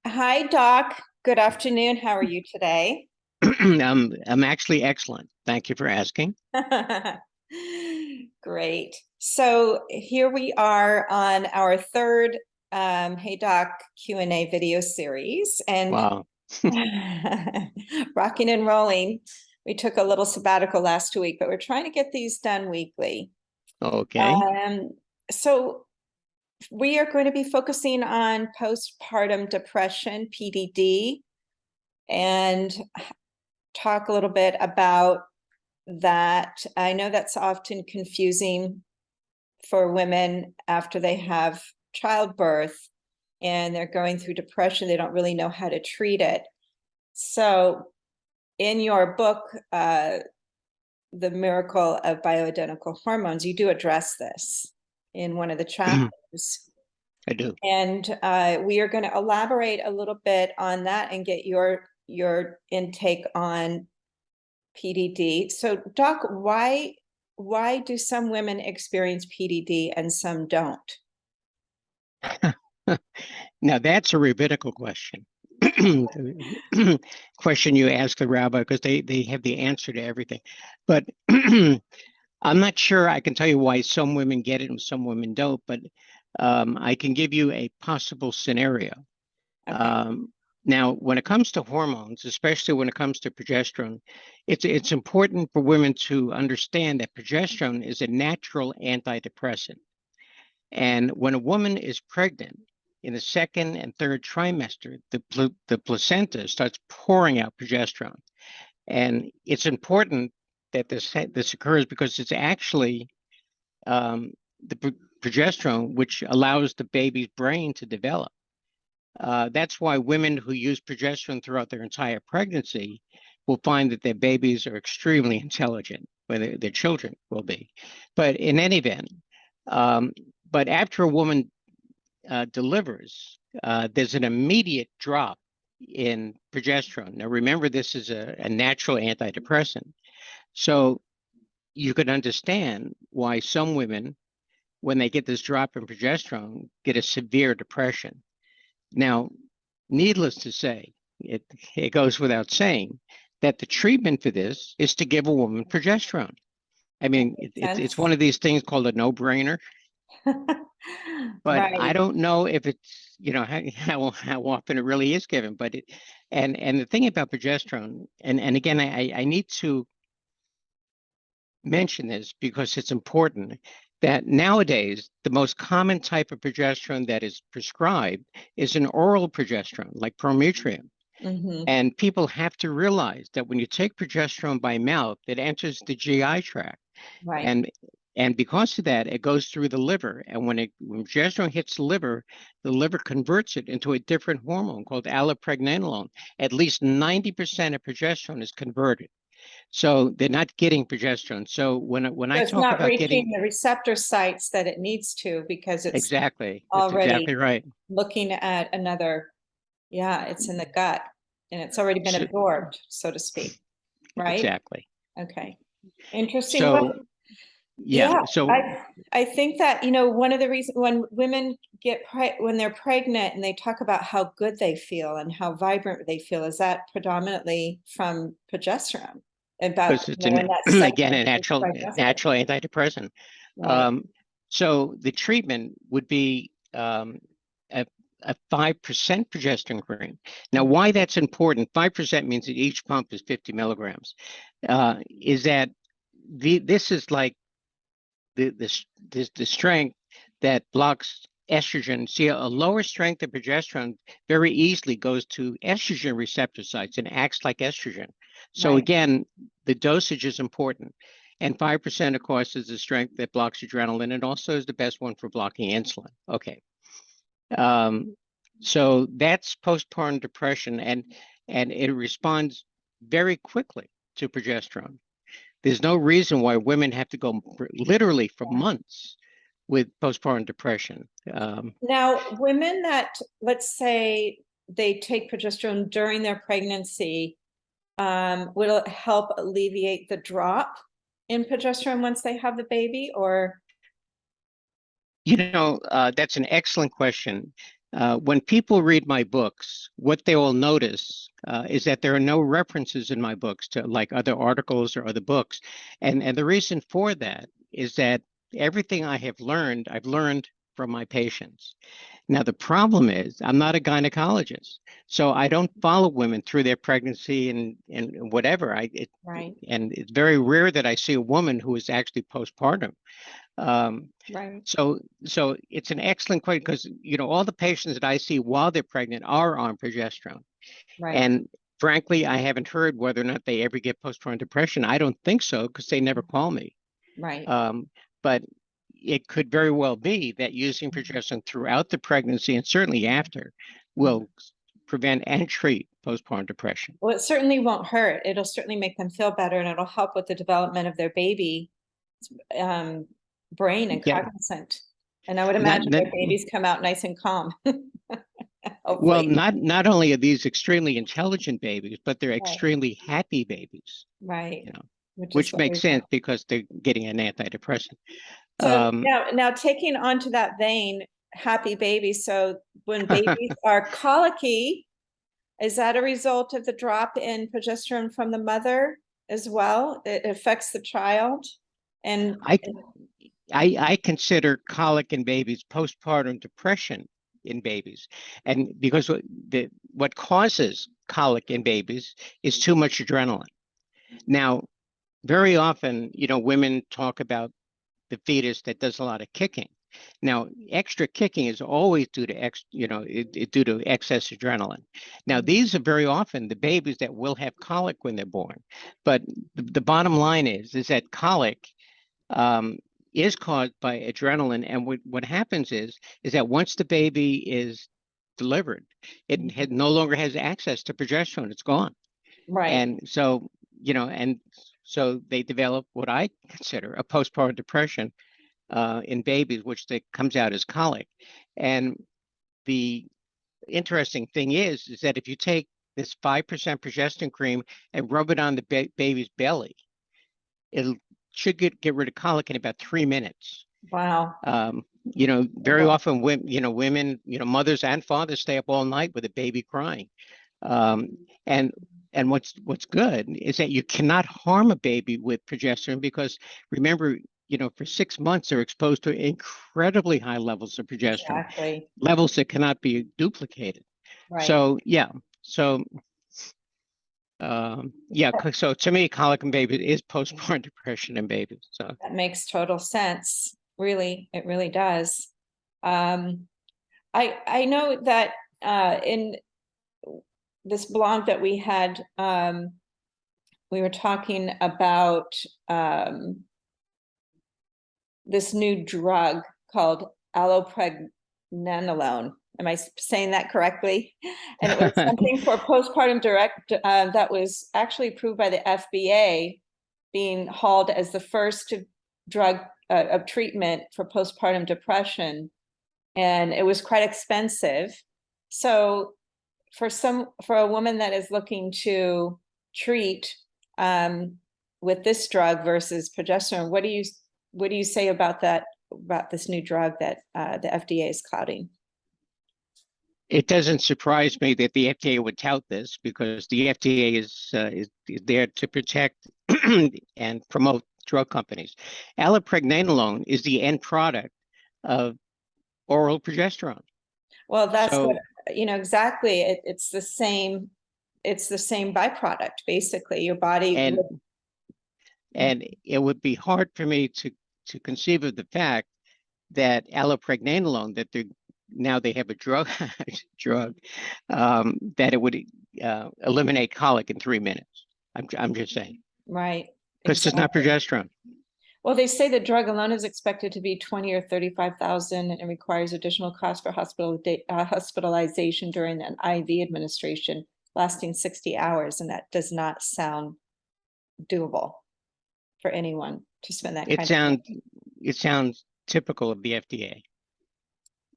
Hi, Doc. Good afternoon. How are you today? I'm actually excellent. Thank you for asking. Great. So here we are on our third Hey Doc Q&A video series, and Wow. rocking and rolling. We took a little sabbatical last week, but we're trying to get these done weekly. Okay. Um, so we are going to be focusing on postpartum depression, PDD, and talk a little bit about that. I know that's often confusing for women after they have childbirth and they're going through depression. They don't really know how to treat it. So, in your book, The Miracle of Bioidentical Hormones, you do address this in one of the I chapters. do. And we are going to elaborate a little bit on that and get your intake on PDD. So, Doc, why do some women experience PDD and some don't? Now that's a rabbinical question. Question you ask the rabbi because they have the answer to everything. But I'm not sure I can tell you why some women get it and some women don't, but I can give you a possible scenario. Okay. Um, Now, when it comes to hormones, especially when it comes to progesterone, it's important for women to understand that progesterone is a natural antidepressant. And when a woman is pregnant in the second and third trimester, the placenta starts pouring out progesterone. And it's important that this occurs because it's actually um, the progesterone which allows the baby's brain to develop. That's why women who use progesterone throughout their entire pregnancy will find that their babies are extremely intelligent, or their children will be. But in any event, um, but after a woman delivers, there's an immediate drop in progesterone. Now, remember, this is a natural antidepressant. So you could understand why some women, when they get this drop in progesterone, get a severe depression. Now, needless to say, it goes without saying that the treatment for this is to give a woman progesterone. I mean, it's Sense. one of these things called a no-brainer, but I Right. don't know if it's, how often it really is given. But and the thing about progesterone, and again, I need to mention this because it's important that nowadays the most common type of progesterone that is prescribed is an oral progesterone, like Prometrium. Hmm. And people have to realize that when you take progesterone by mouth, it enters the GI tract. Right. And and because of that, it goes through the liver. And when progesterone hits the liver converts it into a different hormone called allopregnanolone. At least 90% of progesterone is converted. So they're not getting progesterone. So when So I it's talk not about getting reaching the receptor sites that it needs to because it's exactly, that's already exactly right. looking at another, yeah, it's in the gut and it's already been So, absorbed, so to speak. Right? exactly. Okay. Interesting. Well, So yeah. yeah, So I think that, one of the reasons when women when they're pregnant and they talk about how good they feel and how vibrant they feel, is that predominantly from progesterone? About, because it's in an that second again a trimester, natural antidepressant. right? Um, so the treatment would be a, a 5% progesterone cream. Now, why that's important? 5% means that each pump is 50 milligrams. Is that this is like the strength that blocks estrogen. See, a lower strength of progesterone very easily goes to estrogen receptor sites and acts like estrogen. So Right. again, the dosage is important. And 5%, of course, is the strength that blocks adrenaline and also is the best one for blocking insulin. Okay. Um, so that's postpartum depression, and it responds very quickly to progesterone. There's no reason why women have to go literally for Yeah. months with postpartum depression. Now, women that, let's say they take progesterone during their pregnancy, will it help alleviate the drop in progesterone once they have the baby, or? That's an excellent question. When people read my books, what they will notice is that there are no references in my books to like other articles or other books. And the reason for that is that everything I have learned, I've learned from my patients. Now, the problem is I'm not a gynecologist, so I don't follow women through their pregnancy and whatever. Right, And it's very rare that I see a woman who is actually postpartum. Um, right, so it's an excellent question because all the patients that I see while they're pregnant are on progesterone, right, and frankly, I haven't heard whether or not they ever get postpartum depression. I don't think so because they never call me. right. But it could very well be that using progesterone throughout the pregnancy and certainly after will prevent and treat postpartum depression. Well, it certainly won't hurt. It'll certainly make them feel better, and it'll help with the development of their baby brain and Yeah, cognizant. And I would not, imagine not their babies come out nice and calm. well, Hopefully. not only are these extremely intelligent babies, but they're Right, extremely happy babies, right. you know, Which is which what we makes sense want. because they're getting an antidepressant. So Um, now taking on to that vein, happy babies. So when babies are colicky, is that a result of the drop in progesterone from the mother as well? It affects the child? And I, I consider colic in babies postpartum depression in babies. And because what causes colic in babies is too much adrenaline. Now, very often, women talk about the fetus that does a lot of kicking. Now, extra kicking is always due to due to excess adrenaline. Now, these are very often the babies that will have colic when they're born. But the bottom line is that colic um, is caused by adrenaline, and what happens is that once the baby is delivered, it no longer has access to progesterone. It's gone, right, and so they develop what I consider a postpartum depression in babies, which comes out as colic. And the interesting thing is that if you take this 5% progesterone cream and rub it on the baby's belly, it should get rid of colic in about 3 minutes. wow. Very often women, mothers and fathers stay up all night with a baby crying. Um, and and what's good is that you cannot harm a baby with progesterone because remember, for 6 months they're exposed to incredibly high levels of progesterone, Exactly. levels that cannot be duplicated. Right. So yeah, so yeah, so to me, colic in babies is postpartum depression in babies. So That makes total sense. Really, it really does. Um, I know that in this blog that we had, we were talking about this new drug called allopregnanolone. Am I saying that correctly? And it was something for postpartum direct that was actually approved by the FDA, being hauled as the first drug of treatment for postpartum depression. And it was quite expensive. So for a woman that is looking to treat with this drug versus progesterone, what do you say about that, about this new drug that the FDA is clouding? it doesn't surprise me that the FDA would tout this because the FDA is there to protect and promote drug companies. Allopregnanolone is the end product of oral progesterone. Well, that's what, So, exactly. It's the same. It's the same byproduct, basically. Your body and would. and it would be hard for me to conceive of the fact that allopregnanolone, that they have a drug drug that it would eliminate colic in 3 minutes. I'm just saying Right, because it's not exactly. progesterone. Well, they say the drug alone is expected to be 20 or 35,000 and requires additional cost for hospitalization during an IV administration lasting 60 hours, and that does not sound doable for anyone to spend that It kind of sounds money. it sounds typical of the FDA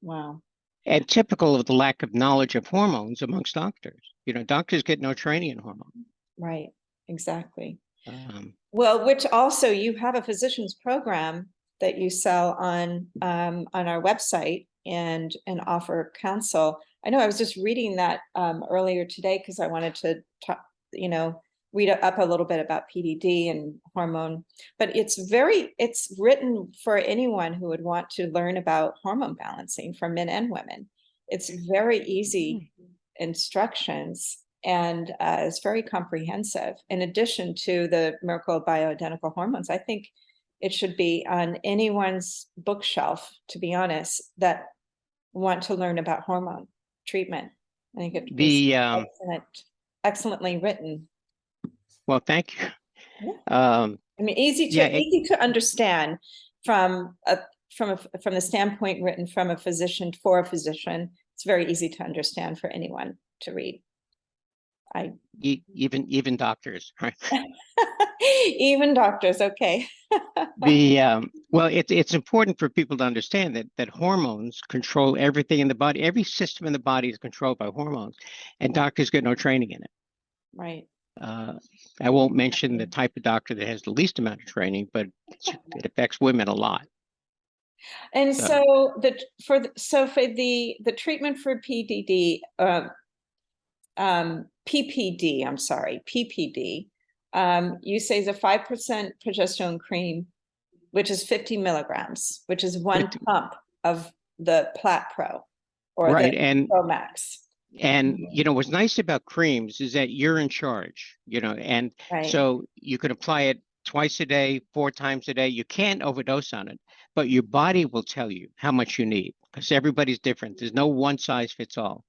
Wow. and typical of the lack of knowledge of hormones amongst doctors. Doctors get no training in hormones. Right, exactly. Um, Well, which also you have a physician's program that you sell on our website, and offer counsel. I know I was just reading that earlier today because I wanted to talk, read up a little bit about PDD and hormone, but it's written for anyone who would want to learn about hormone balancing for men and women. It's very easy instructions, and it's very comprehensive. In addition to the Miracle of Bioidentical Hormones, I think it should be on anyone's bookshelf, to be honest, that want to learn about hormone treatment. I think it was excellently written. Well, thank you. I mean, easy to understand from the standpoint written from a physician for a physician. It's very easy to understand for anyone to read. Even doctors, right? Even doctors, okay. Well, it's important for people to understand that hormones control everything in the body. Every system in the body is controlled by hormones, and doctors get no training in it. Right. I won't mention the type of doctor that has the least amount of training, but it affects women a lot. And so for the treatment for PPD, I'm sorry, PPD, you say is a 5% progesterone cream, which is 50 milligrams, which is one pump of the Platt Pro or right, the Pro Max. And what's nice about creams is that you're in charge, and so you can apply it twice a day, 4 times a day. You can't overdose on it, but your body will tell you how much you need because everybody's different. There's no one size fits all.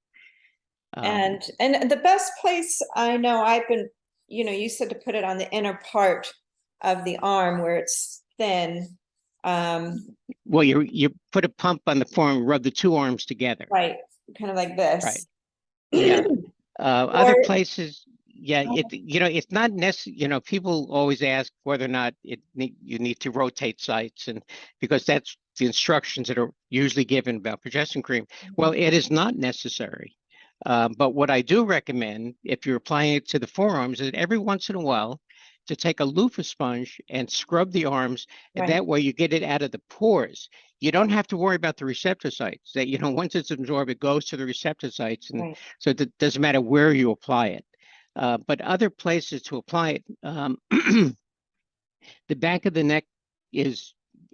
And the best place I know, I've been, you said to put it on the inner part of the arm where it's thin. Well, you put a pump on the forearm, rub the 2 arms together. Right, kind of like this. Right. Yeah. Other places, it's not necessary. People always ask whether or not you need to rotate sites, and because that's the instructions that are usually given about progesterone cream. Well, it is not necessary. But what I do recommend, if you're applying it to the forearms, is every once in a while to take a loofah sponge and scrub the arms, and that way you get it out of the pores. You don't have to worry about the receptor sites. That once it's absorbed, it goes to the receptor sites, and so it doesn't matter where you apply it. But other places to apply it, the back of the neck is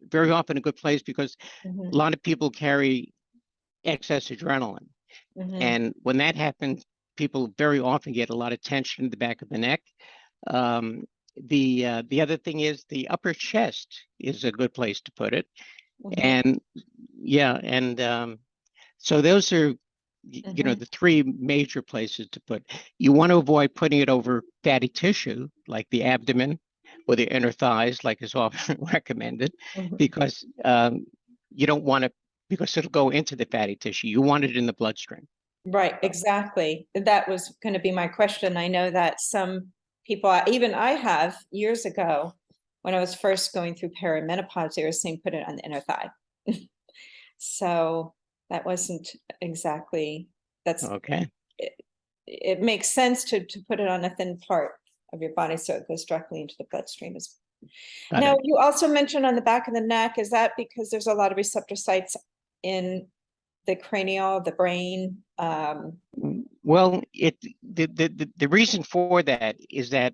very often a good place because a lot of people carry excess adrenaline. And when that happens, people very often get a lot of tension in the back of the neck. The other thing is the upper chest is a good place to put it. And so those are the 3 major places to put. You want to avoid putting it over fatty tissue like the abdomen or the inner thighs, like is often recommended, because you don't want to, because it'll go into the fatty tissue. You want it in the bloodstream. Right, exactly. That was going to be my question. I know that some people, even I have years ago, when I was first going through perimenopause, they were saying put it on the inner thigh. So that wasn't exactly, that's okay. It makes sense to put it on a thin part of your body so it goes directly into the bloodstream. Now, you also mentioned on the back of the neck, is that because there's a lot of receptor sites in the cranial, the brain? Well, the reason for that is that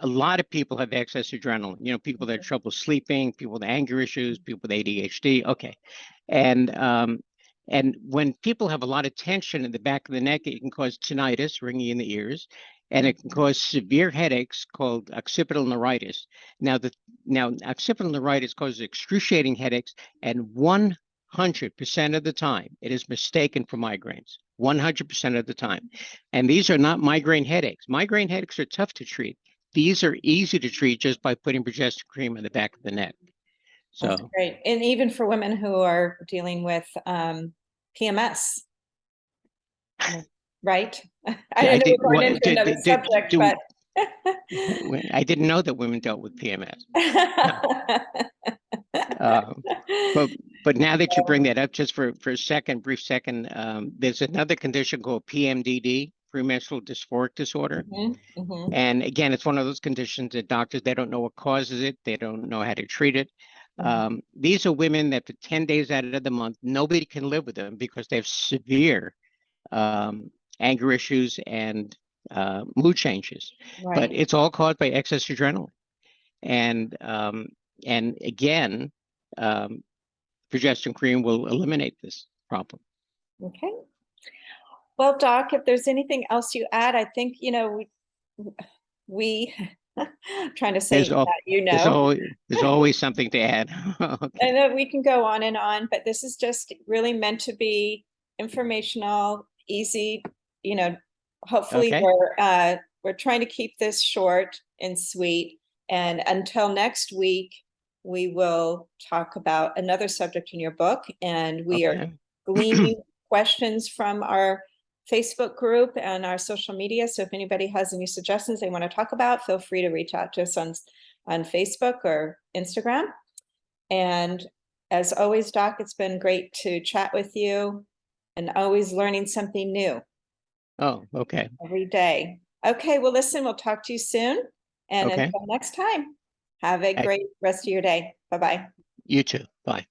a lot of people have excess adrenaline. People that have trouble sleeping, people with anger issues, people with ADHD. Okay, and when people have a lot of tension in the back of the neck, it can cause tinnitus, ringing in the ears, and it can cause severe headaches called occipital neuritis. Now, occipital neuritis causes excruciating headaches, and 100% of the time, it is mistaken for migraines. 100% of the time. And these are not migraine headaches. Migraine headaches are tough to treat. These are easy to treat just by putting progesterone cream on the back of the neck. So that's great. And even for women who are dealing with PMS, right? I know we're going into another subject, but I didn't know that women dealt with PMS. But now that you bring that up, just for a brief second, there's another condition called PMDD, premenstrual dysphoric disorder. And again, it's one of those conditions that doctors, they don't know what causes it. They don't know how to treat it. These are women that for 10 days out of the month, nobody can live with them because they have severe anger issues and mood changes. Right. But it's all caused by excess adrenaline. And again, progesterone cream will eliminate this problem. Okay. Well, Doc, if there's anything else you add, I think, we trying to say There's always something to add. Okay. I know we can go on and on, but this is just really meant to be informational, easy, hopefully Okay. we're trying to keep this short and sweet. And until next week, we will talk about another subject in your book, and we are gleaning questions from our Facebook group and our social media. So if anybody has any suggestions they want to talk about, feel free to reach out to us on Facebook or Instagram. And as always, Doc, it's been great to chat with you and always learning something new. Oh, okay. Every day. Okay, well, listen, we'll talk to you soon. And until next time, have a great rest of your day. Bye-bye. You too. Bye.